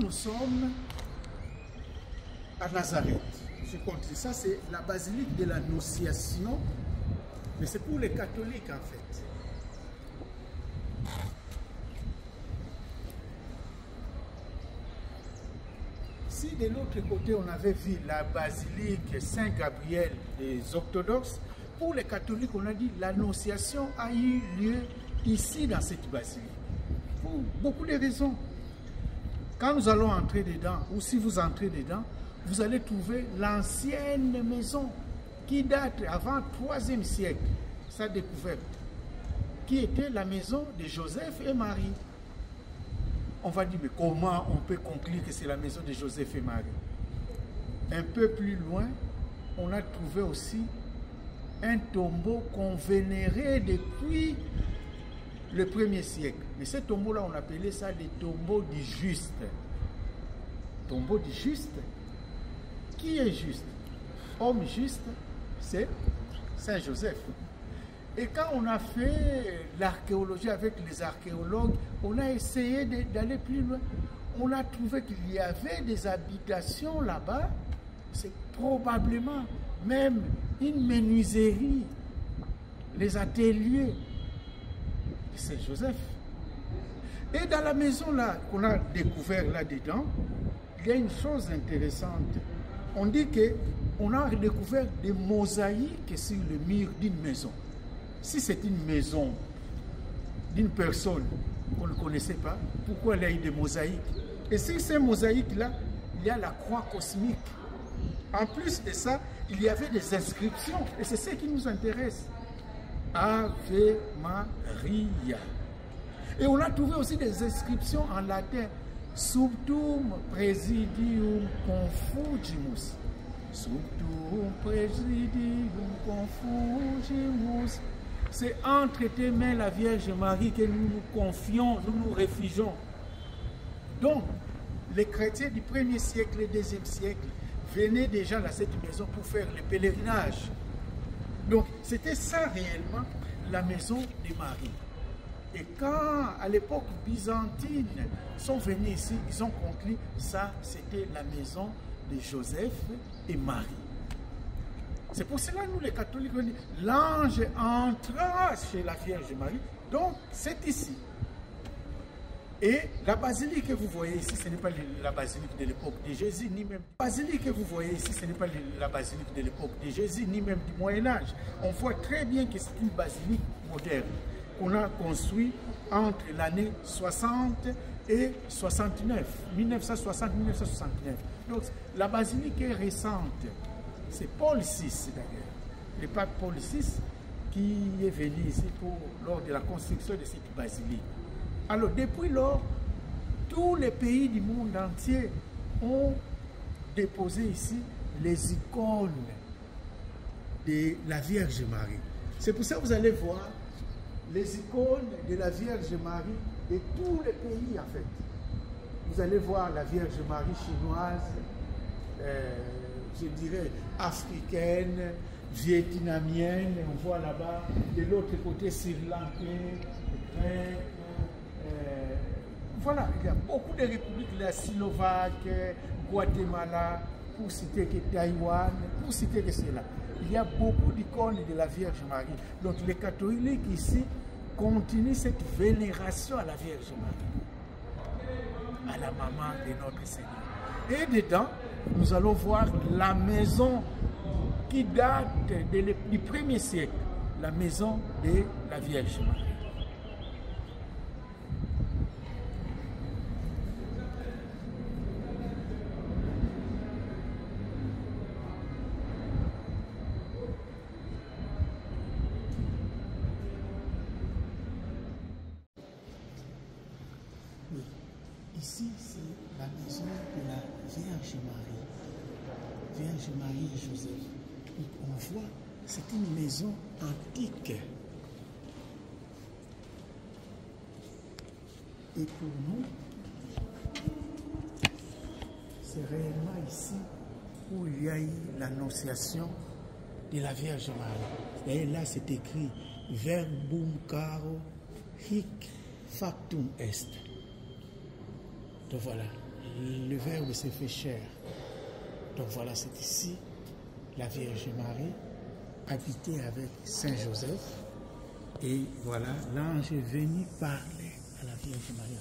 nous sommes à Nazareth. Je compte ça, c'est la basilique de l'Annonciation, mais c'est pour les catholiques en fait. Si de l'autre côté on avait vu la basilique Saint-Gabriel des orthodoxes, pour les catholiques on a dit l'Annonciation a eu lieu ici dans cette basilique. Pour beaucoup de raisons. Quand nous allons entrer dedans, ou si vous entrez dedans, vous allez trouver l'ancienne maison qui date avant le 3e siècle, sa découverte, qui était la maison de Joseph et Marie. On va dire, mais comment on peut conclure que c'est la maison de Joseph et Marie? Un peu plus loin, on a trouvé aussi un tombeau qu'on vénérait depuis le 1er siècle. Mais ce tombeau-là, on appelait ça des tombeaux du juste. Tombeau du juste? Qui est juste? Homme juste, c'est Saint Joseph. Et quand on a fait l'archéologie avec les archéologues, on a essayé d'aller plus loin. On a trouvé qu'il y avait des habitations là-bas. C'est probablement même une menuiserie, les ateliers de Saint Joseph. Et dans la maison là qu'on a découvert là-dedans, il y a une chose intéressante. On dit qu'on a découvert des mosaïques sur le mur d'une maison. Si c'est une maison d'une personne qu'on ne connaissait pas, pourquoi il y a eu des mosaïques? Et sur ces mosaïques-là, il y a la croix cosmique. En plus de ça, il y avait des inscriptions, et c'est ce qui nous intéresse. Ave Maria. Et on a trouvé aussi des inscriptions en latin. Subtum presidium confugimus. Subtum presidium confugimus. C'est entre tes mains, la Vierge Marie, que nous nous confions, nous nous réfugions. Donc, les chrétiens du 1er siècle et 2e siècle venaient déjà dans cette maison pour faire le pèlerinage. Donc, c'était ça réellement, la maison de Marie. Et quand, à l'époque byzantine, ils sont venus ici, ils ont conclu, ça, c'était la maison de Joseph et Marie. C'est pour cela, nous, les catholiques, on dit, l'ange entra chez la Vierge Marie, donc c'est ici. Et la basilique que vous voyez ici, ce n'est pas la basilique de l'époque de Jésus, ni même... La basilique que vous voyez ici, ce n'est pas la basilique de l'époque de Jésus, ni même du Moyen-Âge. On voit très bien que c'est une basilique moderne, qu'on a construit entre l'année 60 et 69, 1960-1969. Donc la basilique est récente. C'est Paul VI d'ailleurs, le pape Paul VI qui est venu ici lors de la construction de cette basilique. Alors depuis lors, tous les pays du monde entier ont déposé ici les icônes de la Vierge Marie. C'est pour ça que vous allez voir les icônes de la Vierge Marie de tous les pays en fait. Vous allez voir la Vierge Marie chinoise, je dirais africaine, vietnamienne, on voit là-bas, de l'autre côté sri-lankais, grec, voilà, il y a beaucoup de républiques, la Slovaque, Guatemala, pour citer que Taïwan, pour citer que cela. Il y a beaucoup d'icônes de la Vierge Marie. Donc les catholiques ici continuent cette vénération à la Vierge Marie, à la maman de notre Seigneur. Et dedans, nous allons voir la maison qui date du 1er siècle, la maison de la Vierge Marie. Ici, c'est la maison de la Vierge Marie. Vierge Marie et Joseph. Donc, on voit, c'est une maison antique. Et pour nous, c'est réellement ici où il y a eu l'annonciation de la Vierge Marie. Et là, c'est écrit Verbum caro hic factum est. Donc voilà, le Verbe s'est fait chair. Donc voilà, c'est ici la Vierge Marie habitée avec Saint Joseph. Et voilà, l'ange est venu parler à la Vierge Marie.